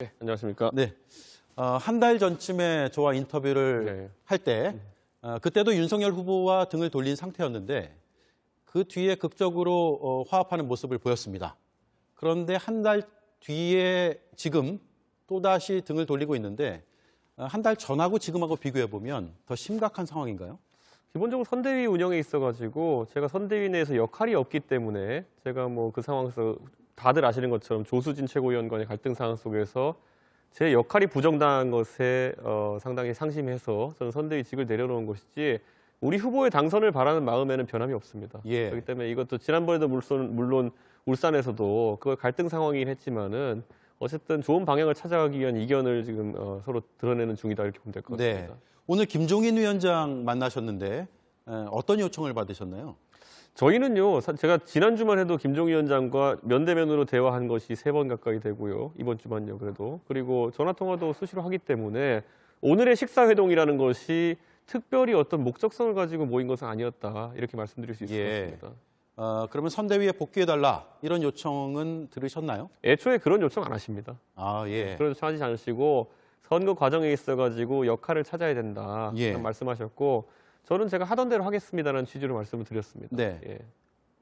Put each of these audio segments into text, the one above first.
네, 안녕하십니까. 네. 한 달 전쯤에 저와 인터뷰를 할 때, 그때도 윤석열 후보와 등을 돌린 상태였는데, 그 뒤에 극적으로 화합하는 모습을 보였습니다. 그런데 한 달 뒤에 지금 또다시 등을 돌리고 있는데, 한 달 전하고 지금하고 비교해보면 더 심각한 상황인가요? 기본적으로 선대위 운영에 있어가지고 제가 선대위 내에서 역할이 없기 때문에 제가 뭐 그 상황에서 다들 아시는 것처럼 조수진 최고위원과의 갈등 상황 속에서 제 역할이 부정당한 것에 상당히 상심해서 저는 선대위직을 내려놓은 것이지 우리 후보의 당선을 바라는 마음에는 변함이 없습니다. 예. 그렇기 때문에 이것도 지난번에도 물론 울산에서도 그걸 갈등 상황이긴 했지만은 어쨌든 좋은 방향을 찾아가기 위한 이견을 지금 서로 드러내는 중이다 이렇게 보면 될 것 같습니다. 네. 오늘 김종인 위원장 만나셨는데 어떤 요청을 받으셨나요? 저희는요, 제가 지난주만 해도 김종인 위원장과 면대면으로 대화한 것이 3번 가까이 되고요. 이번 주만요, 그래도. 그리고 전화통화도 수시로 하기 때문에 오늘의 식사회동이라는 것이 특별히 어떤 목적성을 가지고 모인 것은 아니었다. 이렇게 말씀드릴 수 있을 것 같습니다. 그러면 선대위에 복귀해달라 이런 요청은 들으셨나요? 애초에 그런 요청 안 하십니다. 아, 예. 그런 요청 하지 않으시고 선거 과정에 있어가지고 역할을 찾아야 된다. 예. 말씀하셨고 저는 제가 하던 대로 하겠습니다라는 취지로 말씀을 드렸습니다. 네. 예.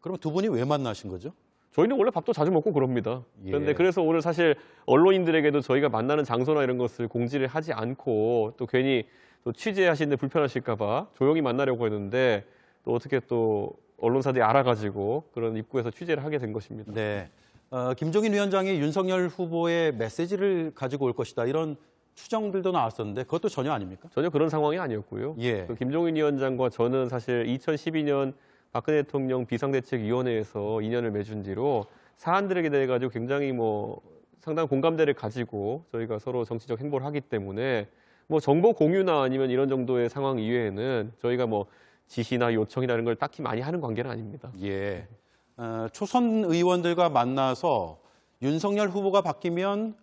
그럼 두 분이 왜 만나신 거죠? 저희는 원래 밥도 자주 먹고 그럽니다. 예. 그런데 그래서 오늘 사실 언론인들에게도 저희가 만나는 장소나 이런 것을 공지를 하지 않고 또 괜히 또 취재하시는데 불편하실까 봐 조용히 만나려고 했는데 또 어떻게 또 언론사들이 알아가지고 그런 입구에서 취재를 하게 된 것입니다. 네. 김종인 위원장이 윤석열 후보의 메시지를 가지고 올 것이다 이런 추정들도 나왔었는데 그것도 전혀 아닙니까? 전혀 그런 상황이 아니었고요. 예. 그 김종인 위원장과 저는 사실 2012년 박근혜 대통령 비상대책위원회에서 인연을 맺은 뒤로 사안들에 대해 가지고 굉장히 뭐 상당한 공감대를 가지고 저희가 서로 정치적 행보를 하기 때문에 뭐 정보 공유나 아니면 이런 정도의 상황 이외에는 저희가 뭐 지시나 요청이나 이런 걸 딱히 많이 하는 관계는 아닙니다. 예. 초선 의원들과 만나서 윤석열 후보가 바뀌면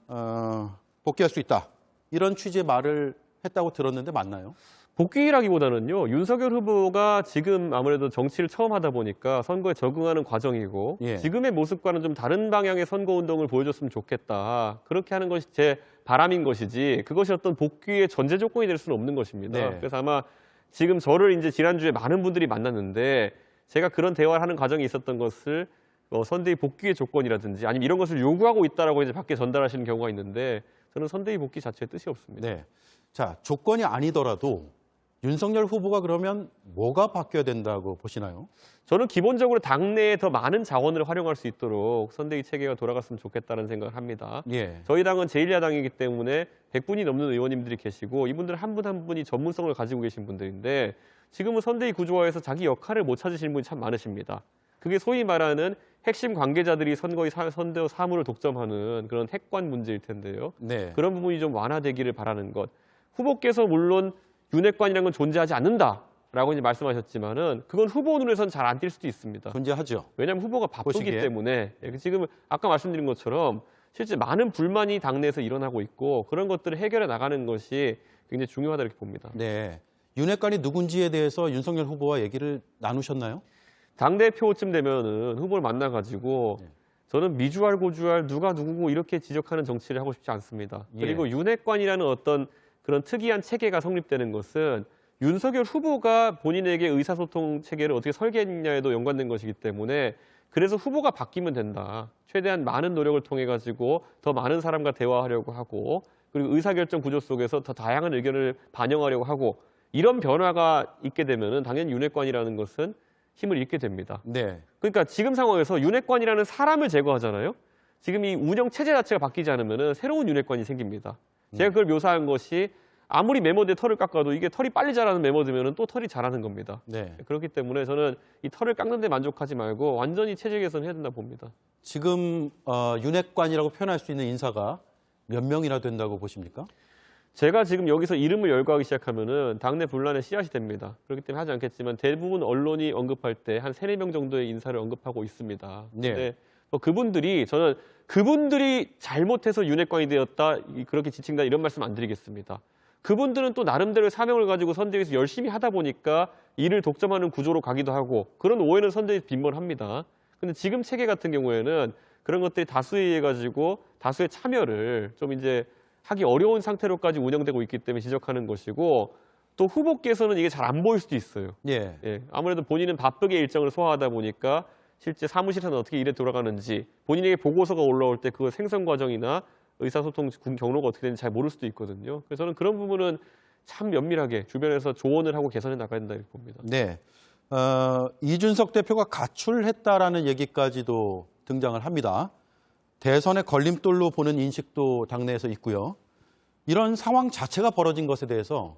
복귀할 수 있다. 이런 취지의 말을 했다고 들었는데 맞나요? 복귀라기보다는요, 윤석열 후보가 지금 아무래도 정치를 처음 하다 보니까 선거에 적응하는 과정이고 예. 지금의 모습과는 좀 다른 방향의 선거운동을 보여줬으면 좋겠다. 그렇게 하는 것이 제 바람인 것이지 그것이 어떤 복귀의 전제 조건이 될 수는 없는 것입니다. 네. 그래서 아마 지금 저를 이제 지난주에 많은 분들이 만났는데 제가 그런 대화를 하는 과정에 있었던 것을 선대위 복귀의 조건이라든지 아니면 이런 것을 요구하고 있다라고 이제 밖에 전달하시는 경우가 있는데 저는 선대위 복귀 자체에 뜻이 없습니다. 네. 자, 조건이 아니더라도 윤석열 후보가 그러면 뭐가 바뀌어야 된다고 보시나요? 저는 기본적으로 당내에 더 많은 자원을 활용할 수 있도록 선대위 체계가 돌아갔으면 좋겠다는 생각을 합니다. 예. 저희 당은 제1야당이기 때문에 100분이 넘는 의원님들이 계시고 이분들 한 분 한 분이 전문성을 가지고 계신 분들인데 지금은 선대위 구조화에서 자기 역할을 못 찾으시는 분이 참 많으십니다. 그게 소위 말하는 핵심 관계자들이 선거의 선거 사무를 독점하는 그런 핵관 문제일 텐데요. 네. 그런 부분이 좀 완화되기를 바라는 것. 후보께서 물론 윤핵관이라는 건 존재하지 않는다라고 이제 말씀하셨지만은 그건 후보 눈에서는 잘 안 띌 수도 있습니다. 존재하죠. 왜냐하면 후보가 바쁘기 보시기에. 때문에 지금 아까 말씀드린 것처럼 실제 많은 불만이 당내에서 일어나고 있고 그런 것들을 해결해 나가는 것이 굉장히 중요하다 이렇게 봅니다. 네. 윤핵관이 누군지에 대해서 윤석열 후보와 얘기를 나누셨나요? 당대표쯤 되면은 후보를 만나가지고 저는 미주알 고주알 누가 누구고 이렇게 지적하는 정치를 하고 싶지 않습니다. 예. 그리고 윤핵관이라는 어떤 그런 특이한 체계가 성립되는 것은 윤석열 후보가 본인에게 의사소통 체계를 어떻게 설계했냐에도 연관된 것이기 때문에 그래서 후보가 바뀌면 된다. 최대한 많은 노력을 통해 가지고 더 많은 사람과 대화하려고 하고 그리고 의사결정 구조 속에서 더 다양한 의견을 반영하려고 하고 이런 변화가 있게 되면은 당연히 윤핵관이라는 것은 힘을 잃게 됩니다. 네. 그러니까 지금 상황에서 윤핵관이라는 사람을 제거하잖아요. 지금 이 운영 체제 자체가 바뀌지 않으면은 새로운 윤핵관이 생깁니다. 제가 그걸 묘사한 것이 아무리 메모드에 털을 깎아도 이게 털이 빨리 자라는 메모드면은 또 털이 자라는 겁니다. 네. 그렇기 때문에 저는 이 털을 깎는 데 만족하지 말고 완전히 체제 개선해야 된다 봅니다. 지금 윤핵관이라고 표현할 수 있는 인사가 몇 명이나 된다고 보십니까? 제가 지금 여기서 이름을 열거하기 시작하면은 당내 분란의 씨앗이 됩니다. 그렇기 때문에 하지 않겠지만 대부분 언론이 언급할 때 한 3, 4명 정도의 인사를 언급하고 있습니다. 네. 근데 저는 그분들이 잘못해서 윤핵관이 되었다, 그렇게 지칭다 이런 말씀 안 드리겠습니다. 그분들은 또 나름대로의 사명을 가지고 선대위에서 열심히 하다 보니까 이를 독점하는 구조로 가기도 하고 그런 오해는 선대위에서 빈번합니다. 근데 지금 체계 같은 경우에는 그런 것들이 다수에 의해 가지고 다수의 참여를 좀 이제 하기 어려운 상태로까지 운영되고 있기 때문에 지적하는 것이고 또 후보께서는 이게 잘 안 보일 수도 있어요. 예. 예, 아무래도 본인은 바쁘게 일정을 소화하다 보니까 실제 사무실에서는 어떻게 일에 돌아가는지 본인에게 보고서가 올라올 때 그 생성 과정이나 의사소통 경로가 어떻게 되는지 잘 모를 수도 있거든요. 그래서 저는 그런 부분은 참 면밀하게 주변에서 조언을 하고 개선해 나가야 된다 이렇게 봅니다. 네. 이준석 대표가 가출했다라는 얘기까지도 등장을 합니다. 대선의 걸림돌로 보는 인식도 당내에서 있고요. 이런 상황 자체가 벌어진 것에 대해서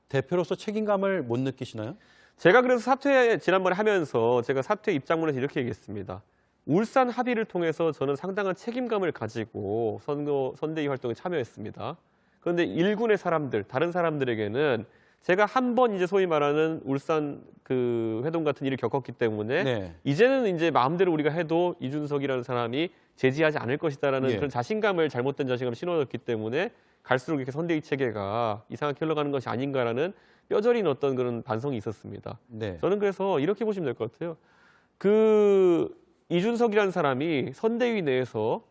대표로서 책임감을 못 느끼시나요? 제가 그래서 사퇴 지난번에 하면서 제가 사퇴 입장문에서 이렇게 얘기했습니다. 울산 합의를 통해서 저는 상당한 책임감을 가지고 선대위 활동에 참여했습니다. 그런데 일군의 사람들, 다른 사람들에게는 제가 한 번 이제 소위 말하는 울산 그 회동 같은 일을 겪었기 때문에 네. 이제는 이제 마음대로 우리가 해도 이준석이라는 사람이 제지하지 않을 것이다라는 예. 그런 자신감을 잘못된 자신감을 심어줬기 때문에 갈수록 이렇게 선대위 체계가 이상하게 흘러가는 것이 아닌가라는 뼈저린 어떤 그런 반성이 있었습니다. 네. 저는 그래서 이렇게 보시면 될 것 같아요. 그 이준석이라는 사람이 선대위 내에서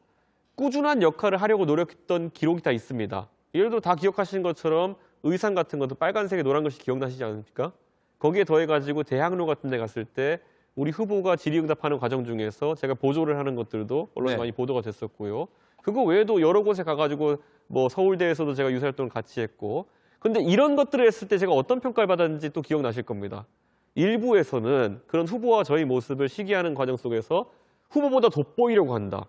꾸준한 역할을 하려고 노력했던 기록이 다 있습니다. 예를 들어 다 기억하시는 것처럼 의상 같은 것도 빨간색에 노란 글씨 기억나시지 않습니까? 거기에 더해가지고 대학로 같은 데 갔을 때 우리 후보가 질의응답하는 과정 중에서 제가 보조를 하는 것들도 언론에 네. 많이 보도가 됐었고요. 그거 외에도 여러 곳에 가가지고 뭐 서울대에서도 제가 유사활동을 같이 했고 근데 이런 것들을 했을 때 제가 어떤 평가를 받았는지 또 기억나실 겁니다. 일부에서는 그런 후보와 저희 모습을 시기하는 과정 속에서 후보보다 돋보이려고 한다.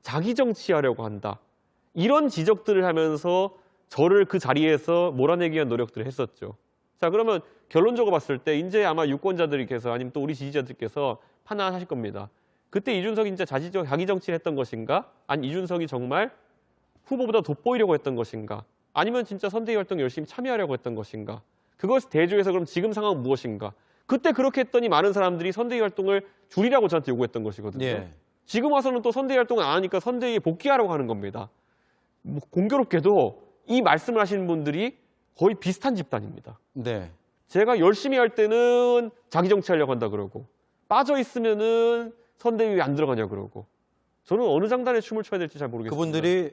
자기 정치하려고 한다. 이런 지적들을 하면서 저를 그 자리에서 몰아내기 위한 노력들을 했었죠. 자, 그러면 결론적으로 봤을 때 이제 아마 유권자들께서 아니면 또 우리 지지자들께서 판단하실 겁니다. 그때 이준석이 진짜 자기 정치를 했던 것인가? 아니 이준석이 정말 후보보다 돋보이려고 했던 것인가? 아니면 진짜 선대위 활동 열심히 참여하려고 했던 것인가? 그것을 대조해서 그럼 지금 상황은 무엇인가? 그때 그렇게 했더니 많은 사람들이 선대위 활동을 줄이라고 저한테 요구했던 것이거든요. 예. 지금 와서는 또 선대위 활동을 안 하니까 선대위에 복귀하라고 하는 겁니다. 뭐 공교롭게도 이 말씀을 하시는 분들이 거의 비슷한 집단입니다. 네. 제가 열심히 할 때는 자기 정치하려고 한다 그러고 빠져 있으면은 선대위에 안 들어가냐 그러고 저는 어느 장단에 춤을 춰야 될지 잘 모르겠습니다. 그분들이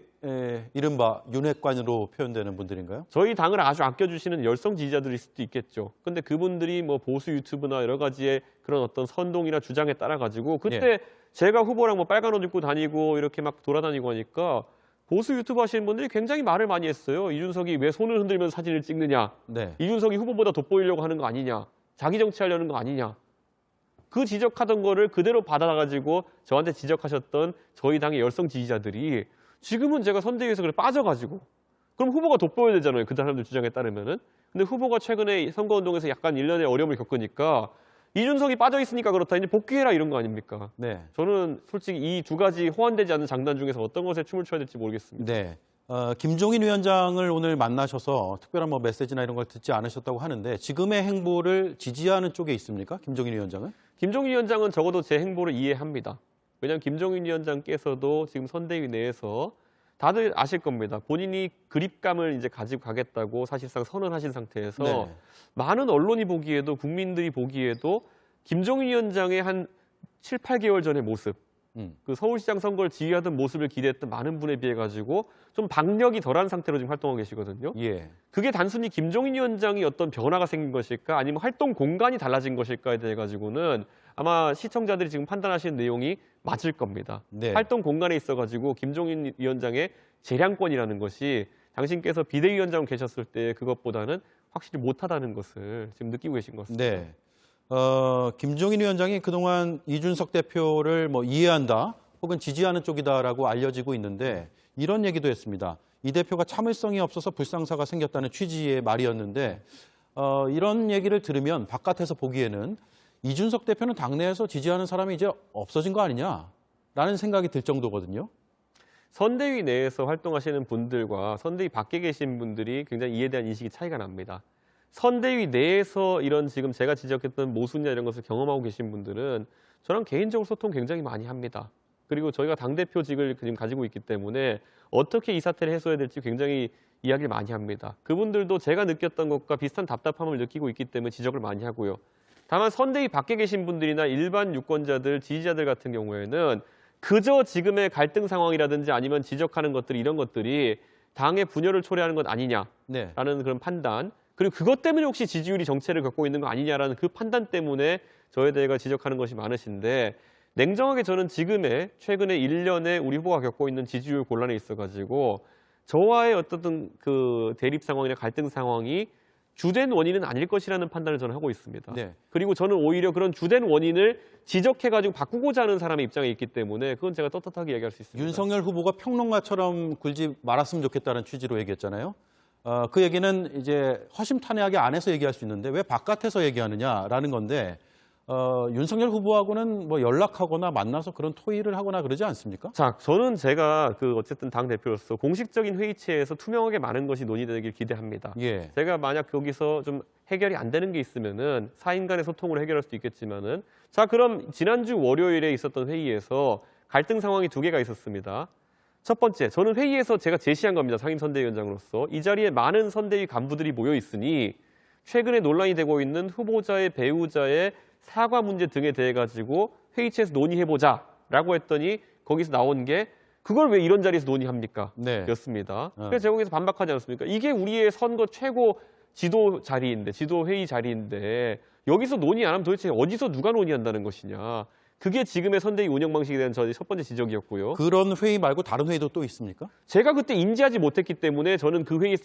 이른바 윤핵관으로 표현되는 분들인가요? 저희 당을 아주 아껴주시는 열성 지지자들일 수도 있겠죠. 근데 그분들이 뭐 보수 유튜브나 여러 가지의 그런 어떤 선동이나 주장에 따라 가지고 그때 제가 후보랑 뭐 빨간 옷 입고 다니고 이렇게 막 돌아다니고 하니까 보수 유튜브 하시는 분들이 굉장히 말을 많이 했어요. 이준석이 왜 손을 흔들면서 사진을 찍느냐. 네. 이준석이 후보보다 돋보이려고 하는 거 아니냐. 자기 정치하려는 거 아니냐. 그 지적하던 거를 그대로 받아가지고 저한테 지적하셨던 저희 당의 열성 지지자들이 지금은 제가 선대위에서 그래 빠져가지고 그럼 후보가 돋보여야 되잖아요. 그 사람들 주장에 따르면은. 근데 후보가 최근에 선거운동에서 약간 일련의 어려움을 겪으니까 이준석이 빠져있으니까 그렇다. 이제 복귀해라 이런 거 아닙니까? 네. 저는 솔직히 이 두 가지 호환되지 않는 장단 중에서 어떤 것에 춤을 춰야 될지 모르겠습니다. 네. 김종인 위원장을 오늘 만나셔서 특별한 뭐 메시지나 이런 걸 듣지 않으셨다고 하는데 지금의 행보를 지지하는 쪽에 있습니까? 김종인 위원장은? 김종인 위원장은 적어도 제 행보를 이해합니다. 왜냐하면 김종인 위원장께서도 지금 선대위 내에서 다들 아실 겁니다. 본인이 그립감을 이제 가지고 가겠다고 사실상 선언하신 상태에서 네. 많은 언론이 보기에도 국민들이 보기에도 김종인 위원장의 한 7, 8개월 전의 모습, 그 서울시장 선거를 지휘하던 모습을 기대했던 많은 분에 비해 가지고 좀 박력이 덜한 상태로 지금 활동하고 계시거든요. 예. 그게 단순히 김종인 위원장이 어떤 변화가 생긴 것일까 아니면 활동 공간이 달라진 것일까에 대해 가지고는 아마 시청자들이 지금 판단하시는 내용이 맞을 겁니다. 네. 활동 공간에 있어 가지고 김종인 위원장의 재량권이라는 것이 당신께서 비대위원장 계셨을 때 그것보다는 확실히 못하다는 것을 지금 느끼고 계신 것 같습니다. 네. 김종인 위원장이 그동안 이준석 대표를 뭐 이해한다 혹은 지지하는 쪽이다라고 알려지고 있는데 이런 얘기도 했습니다. 이 대표가 참을성이 없어서 불상사가 생겼다는 취지의 말이었는데 이런 얘기를 들으면 바깥에서 보기에는 이준석 대표는 당내에서 지지하는 사람이 이제 없어진 거 아니냐라는 생각이 들 정도거든요. 선대위 내에서 활동하시는 분들과 선대위 밖에 계신 분들이 굉장히 이에 대한 인식이 차이가 납니다. 선대위 내에서 이런 지금 제가 지적했던 모순이나 이런 것을 경험하고 계신 분들은 저랑 개인적으로 소통 굉장히 많이 합니다. 그리고 저희가 당대표직을 지금 가지고 있기 때문에 어떻게 이 사태를 해소해야 될지 굉장히 이야기를 많이 합니다. 그분들도 제가 느꼈던 것과 비슷한 답답함을 느끼고 있기 때문에 지적을 많이 하고요. 다만 선대위 밖에 계신 분들이나 일반 유권자들, 지지자들 같은 경우에는 그저 지금의 갈등 상황이라든지 아니면 지적하는 것들 이런 것들이 당의 분열을 초래하는 것 아니냐라는 네. 그런 판단, 그리고 그것 때문에 혹시 지지율이 정체를 겪고 있는 거 아니냐라는 그 판단 때문에 저에 대해 지적하는 것이 많으신데, 냉정하게 저는 지금의 최근에 1년에 우리 후보가 겪고 있는 지지율 곤란에 있어가지고 저와의 어떤 그 대립 상황이나 갈등 상황이 주된 원인은 아닐 것이라는 판단을 저는 하고 있습니다. 네. 그리고 저는 오히려 그런 주된 원인을 지적해가지고 바꾸고자 하는 사람의 입장에 있기 때문에 그건 제가 떳떳하게 얘기할 수 있습니다. 윤석열 후보가 평론가처럼 굴지 말았으면 좋겠다는 취지로 얘기했잖아요. 그 얘기는 이제 허심탄회하게 안에서 얘기할 수 있는데 왜 바깥에서 얘기하느냐라는 건데, 윤석열 후보하고는 뭐 연락하거나 만나서 그런 토의를 하거나 그러지 않습니까? 자, 저는 제가 어쨌든 당 대표로서 공식적인 회의체에서 투명하게 많은 것이 논의되길 기대합니다. 예. 제가 만약 거기서 좀 해결이 안 되는 게 있으면은 사인 간의 소통으로 해결할 수도 있겠지만은, 자, 그럼 지난주 월요일에 있었던 회의에서 갈등 상황이 2개가 있었습니다. 첫 번째, 저는 회의에서 제가 제시한 겁니다. 상임선대위원장으로서. 이 자리에 많은 선대위 간부들이 모여 있으니 최근에 논란이 되고 있는 후보자의 배우자의 사과 문제 등에 대해 가지고 회의체에서 논의해보자라고 했더니 거기서 나온 게 그걸 왜 이런 자리에서 논의합니까? 네. 였습니다. 그래서 제가 거기서 반박하지 않았습니까? 이게 우리의 선거 최고 지도 자리인데, 지도 회의 자리인데 여기서 논의 안 하면 도대체 어디서 누가 논의한다는 것이냐. 그게 지금의 선대위 운영 방식에 대한 저의 첫 번째 지적이었고요. 그런 회의 말고 다른 회의도 또 있습니까? 제가 그때 인지하지 못했기 때문에 저는 그 회의에서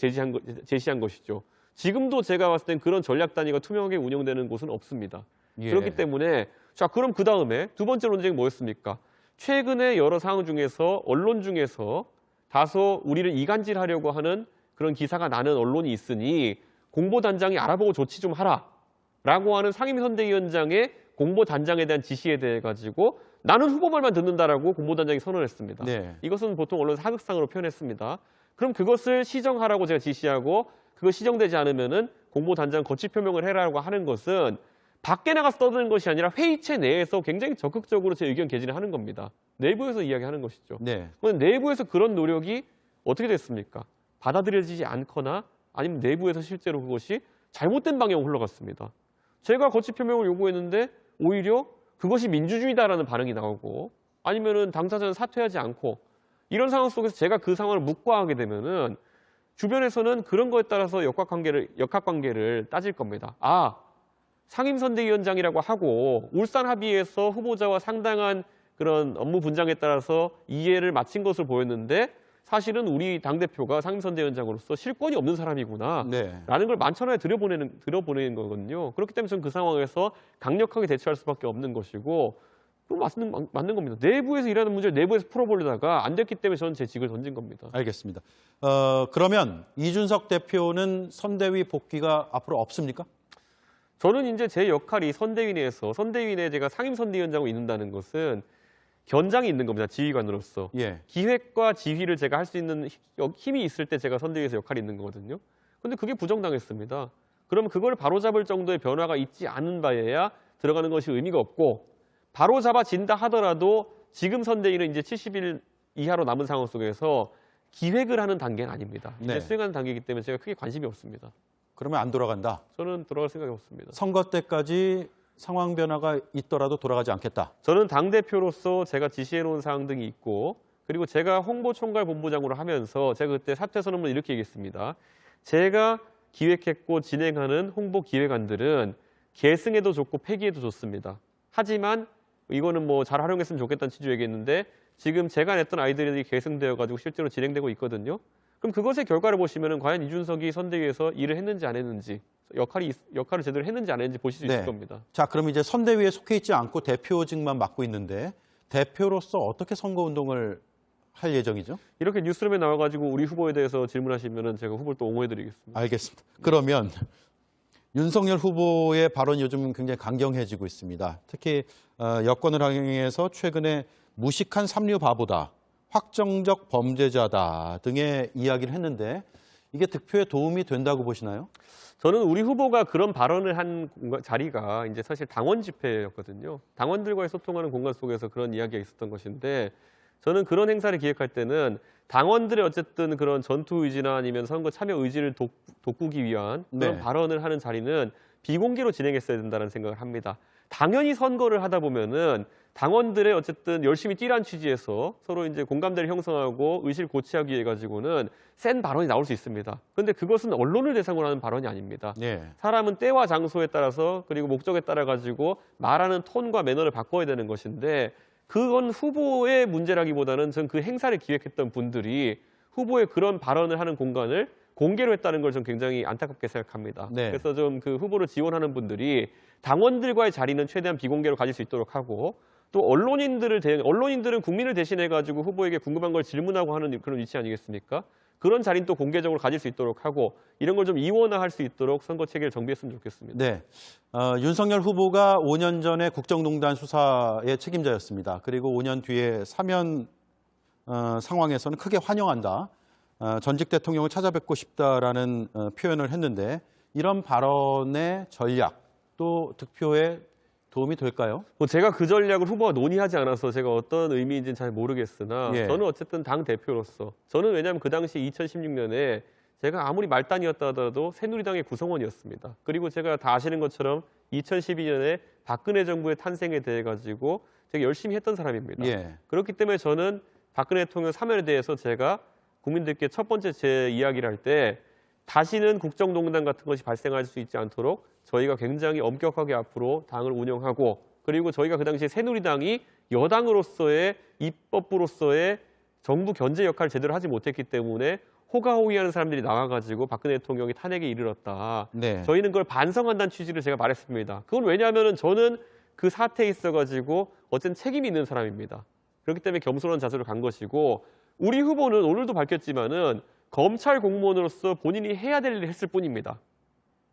제시한 것이죠. 지금도 제가 봤을 땐 그런 전략 단위가 투명하게 운영되는 곳은 없습니다. 예. 그렇기 때문에, 자, 그럼 그 다음에 두 번째 논쟁이 뭐였습니까? 최근에 여러 상황 중에서 언론 중에서 다소 우리를 이간질하려고 하는 그런 기사가 나는 언론이 있으니 공보단장이 알아보고 조치 좀 하라라고 하는 상임선대위원장의 공보단장에 대한 지시에 대해 가지고 나는 후보 말만 듣는다라고 공보단장이 선언했습니다. 네. 이것은 보통 언론 사극상으로 표현했습니다. 그럼 그것을 시정하라고 제가 지시하고 그거 시정되지 않으면은 공보단장 거취 표명을 해라고 하는 것은 밖에 나가서 떠드는 것이 아니라 회의체 내에서 굉장히 적극적으로 제 의견 개진을 하는 겁니다. 내부에서 이야기하는 것이죠. 네. 그런데 내부에서 그런 노력이 어떻게 됐습니까? 받아들여지지 않거나 아니면 내부에서 실제로 그것이 잘못된 방향으로 흘러갔습니다. 제가 거취 표명을 요구했는데 오히려 그것이 민주주의다라는 반응이 나오고, 아니면은 당사자는 사퇴하지 않고, 이런 상황 속에서 제가 그 상황을 묵과하게 되면은 주변에서는 그런 거에 따라서 역학관계를 따질 겁니다. 아, 상임선대위원장이라고 하고 울산 합의에서 후보자와 상당한 그런 업무 분장에 따라서 이해를 마친 것으로 보였는데 사실은 우리 당대표가 상임선대위원장으로서 실권이 없는 사람이구나 네. 라는 걸 만천하에 들여보내는 거거든요. 그렇기 때문에 저는 그 상황에서 강력하게 대처할 수밖에 없는 것이고, 맞는 겁니다. 내부에서 일하는 문제를 내부에서 풀어보려다가 안 됐기 때문에 저는 제 직을 던진 겁니다. 알겠습니다. 그러면 이준석 대표는 선대위 복귀가 앞으로 없습니까? 저는 이제 제 역할이 선대위 내에 제가 상임선대위원장으로 있는다는 것은 견장이 있는 겁니다. 지휘관으로서. 예. 기획과 지휘를 제가 할 수 있는 힘이 있을 때 제가 선대위에서 역할이 있는 거거든요. 그런데 그게 부정당했습니다. 그러면 그걸 바로잡을 정도의 변화가 있지 않은 바에야 들어가는 것이 의미가 없고, 바로잡아진다 하더라도 지금 선대위는 이제 70일 이하로 남은 상황 속에서 기획을 하는 단계는 아닙니다. 이제 네. 수행하는 단계이기 때문에 제가 크게 관심이 없습니다. 그러면 안 돌아간다. 저는 돌아갈 생각이 없습니다. 선거 때까지 상황 변화가 있더라도 돌아가지 않겠다. 저는 당대표로서 제가 지시해놓은 사항 등이 있고, 그리고 제가 홍보총괄본부장으로 하면서 제가 그때 사퇴 선언문을 이렇게 얘기했습니다. 제가 기획했고 진행하는 홍보 기획안들은 계승해도 좋고 폐기해도 좋습니다. 하지만 이거는 뭐 잘 활용했으면 좋겠다는 취지로 얘기했는데 지금 제가 냈던 아이디어들이 계승되어가지고 실제로 진행되고 있거든요. 그럼 그것의 결과를 보시면은 과연 이준석이 선대위에서 일을 했는지 안 했는지, 역할을 제대로 했는지 안 했는지 보실 수 있을 겁니다. 자, 그럼 이제 선대위에 속해 있지 않고 대표직만 맡고 있는데 대표로서 어떻게 선거운동을 할 예정이죠? 이렇게 뉴스룸에 나와가지고 우리 후보에 대해서 질문하시면은 제가 후보를 또 옹호해드리겠습니다. 알겠습니다. 그러면 윤석열 후보의 발언이 요즘 굉장히 강경해지고 있습니다. 특히 여권을 향해서 최근에 무식한 삼류 바보다, 확정적 범죄자다 등의 이야기를 했는데 이게 득표에 도움이 된다고 보시나요? 저는 우리 후보가 그런 발언을 한 자리가 이제 사실 당원 집회였거든요. 당원들과의 소통하는 공간 속에서 그런 이야기가 있었던 것인데, 저는 그런 행사를 기획할 때는 당원들의 어쨌든 그런 전투 의지나 아니면 선거 참여 의지를 돋구기 위한 그런 발언을 하는 자리는 비공개로 진행했어야 된다는 생각을 합니다. 당연히 선거를 하다 보면은 당원들의 어쨌든 열심히 뛰란 취지에서 서로 이제 공감대를 형성하고 의식을 고취하기 위해 가지고는 센 발언이 나올 수 있습니다. 그런데 그것은 언론을 대상으로 하는 발언이 아닙니다. 예. 사람은 때와 장소에 따라서 그리고 목적에 따라 가지고 말하는 톤과 매너를 바꿔야 되는 것인데 그건 후보의 문제라기보다는 전 그 행사를 기획했던 분들이 후보의 그런 발언을 하는 공간을 공개로 했다는 걸 좀 굉장히 안타깝게 생각합니다. 네. 그래서 좀 그 후보를 지원하는 분들이 당원들과의 자리는 최대한 비공개로 가질 수 있도록 하고 또 언론인들은 국민을 대신해 가지고 후보에게 궁금한 걸 질문하고 하는 그런 위치 아니겠습니까? 그런 자리는 또 공개적으로 가질 수 있도록 하고 이런 걸 좀 이원화할 수 있도록 선거 체계를 정비했으면 좋겠습니다. 네. 윤석열 후보가 5년 전에 국정농단 수사의 책임자였습니다. 그리고 5년 뒤에 사면 상황에서는 크게 환영한다. 전직 대통령을 찾아뵙고 싶다라는 표현을 했는데 이런 발언의 전략 또 득표에 도움이 될까요? 뭐 제가 그 전략을 후보와 논의하지 않아서 제가 어떤 의미인지는 잘 모르겠으나 예. 저는 어쨌든 당 대표로서 저는 왜냐하면 그 당시 2016년에 제가 아무리 말단이었다 하더라도 새누리당의 구성원이었습니다. 그리고 제가 다 아시는 것처럼 2012년에 박근혜 정부의 탄생에 대해 가지고 되게 열심히 했던 사람입니다. 예. 그렇기 때문에 저는 박근혜 대통령 사면에 대해서 제가 국민들께 첫 번째 제 이야기를 할 때 다시는 국정농단 같은 것이 발생할 수 있지 않도록 저희가 굉장히 엄격하게 앞으로 당을 운영하고 그리고 저희가 그 당시에 새누리당이 여당으로서의 입법부로서의 정부 견제 역할을 제대로 하지 못했기 때문에 호가호위하는 사람들이 나와가지고 박근혜 대통령이 탄핵에 이르렀다. 네. 저희는 그걸 반성한다는 취지를 제가 말했습니다. 그건 왜냐하면 저는 그 사태에 있어가지고 어쨌든 책임이 있는 사람입니다. 그렇기 때문에 겸손한 자세로 간 것이고 우리 후보는 오늘도 밝혔지만은 검찰 공무원으로서 본인이 해야 될 일을 했을 뿐입니다.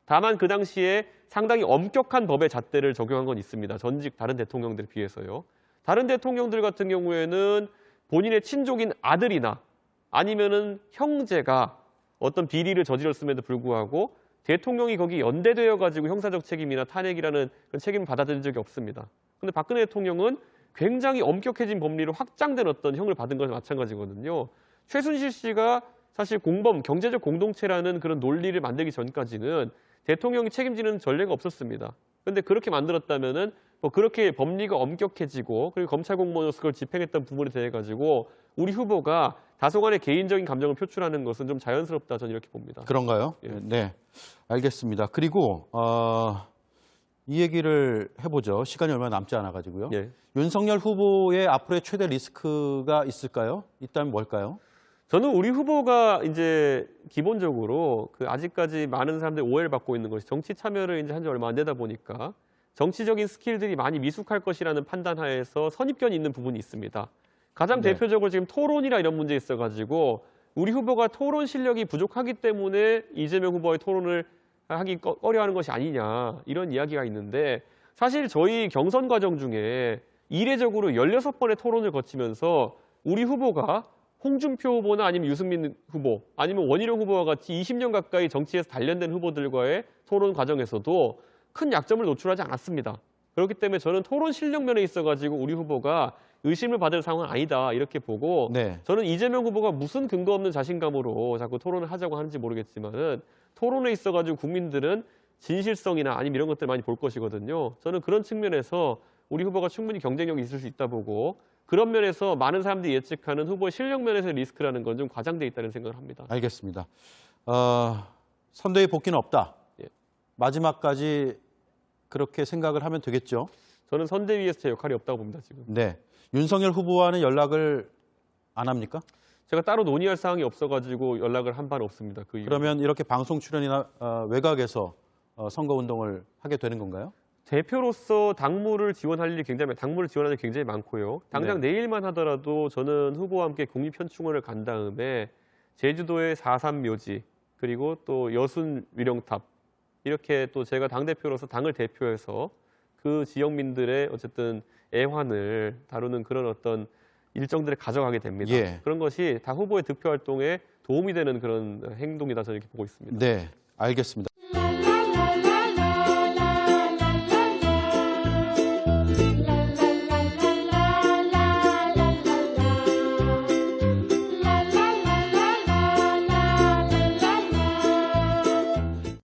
다만 그 당시에 상당히 엄격한 법의 잣대를 적용한 건 있습니다. 전직 다른 대통령들에 비해서요. 다른 대통령들 같은 경우에는 본인의 친족인 아들이나 아니면은 형제가 어떤 비리를 저질렀음에도 불구하고 대통령이 거기 연대되어 가지고 형사적 책임이나 탄핵이라는 그런 책임을 받아들인 적이 없습니다. 근데 박근혜 대통령은 굉장히 엄격해진 법리로 확장된 어떤 형을 받은 것과 마찬가지거든요. 최순실 씨가 사실 공범, 경제적 공동체라는 그런 논리를 만들기 전까지는 대통령이 책임지는 전례가 없었습니다. 그런데 그렇게 만들었다면은 뭐 그렇게 법리가 엄격해지고 그리고 검찰 공무원으로서 그걸 집행했던 부분에 대해 가지고 우리 후보가 다소간의 개인적인 감정을 표출하는 것은 좀 자연스럽다 저는 이렇게 봅니다. 그런가요? 예. 네, 알겠습니다. 그리고 이 얘기를 해보죠. 시간이 얼마 남지 않아가지고요. 예. 윤석열 후보의 앞으로의 최대 리스크가 있을까요? 있다면 뭘까요? 저는 우리 후보가 이제 기본적으로 그 아직까지 많은 사람들이 오해를 받고 있는 것이 정치 참여를 이제 한 지 얼마 안 되다 보니까 정치적인 스킬들이 많이 미숙할 것이라는 판단하에서 선입견이 있는 부분이 있습니다. 가장 네. 대표적으로 지금 토론이나 이런 문제 있어가지고 우리 후보가 토론 실력이 부족하기 때문에 이재명 후보의 토론을 하기 꺼려하는 것이 아니냐 이런 이야기가 있는데 사실 저희 경선 과정 중에 이례적으로 16번의 토론을 거치면서 우리 후보가 홍준표 후보나 아니면 유승민 후보 아니면 원희룡 후보와 같이 20년 가까이 정치에서 단련된 후보들과의 토론 과정에서도 큰 약점을 노출하지 않았습니다. 그렇기 때문에 저는 토론 실력 면에 있어가지고 우리 후보가 의심을 받을 상황은 아니다 이렇게 보고 네. 저는 이재명 후보가 무슨 근거 없는 자신감으로 자꾸 토론을 하자고 하는지 모르겠지만은 토론에 있어가지고 국민들은 진실성이나 아니면 이런 것들 많이 볼 것이거든요. 저는 그런 측면에서 우리 후보가 충분히 경쟁력이 있을 수 있다 보고 그런 면에서 많은 사람들이 예측하는 후보의 실력 면에서의 리스크라는 건 좀 과장돼 있다는 생각을 합니다. 알겠습니다. 선대위 복귀는 없다. 예. 마지막까지 그렇게 생각을 하면 되겠죠. 저는 선대위에서 제 역할이 없다고 봅니다, 지금. 네. 윤석열 후보와는 연락을 안 합니까? 제가 따로 논의할 사항이 없어가지고 연락을 한 바는 없습니다. 그 이후로. 그러면 이렇게 방송 출연이나 외곽에서 선거운동을 하게 되는 건가요? 대표로서 당무를 지원할 일이 당무를 지원하는 게 굉장히 많고요. 당장 네. 내일만 하더라도 저는 후보와 함께 국립현충원을 간 다음에 제주도의 4.3 묘지 그리고 또 여순 위령탑 이렇게 또 제가 당대표로서 당을 대표해서 그 지역민들의 어쨌든 애환을 다루는 그런 어떤 일정들을 가져가게 됩니다. 예. 그런 것이 다 후보의 득표 활동에 도움이 되는 그런 행동이다 저는 이렇게 보고 있습니다. 네, 알겠습니다.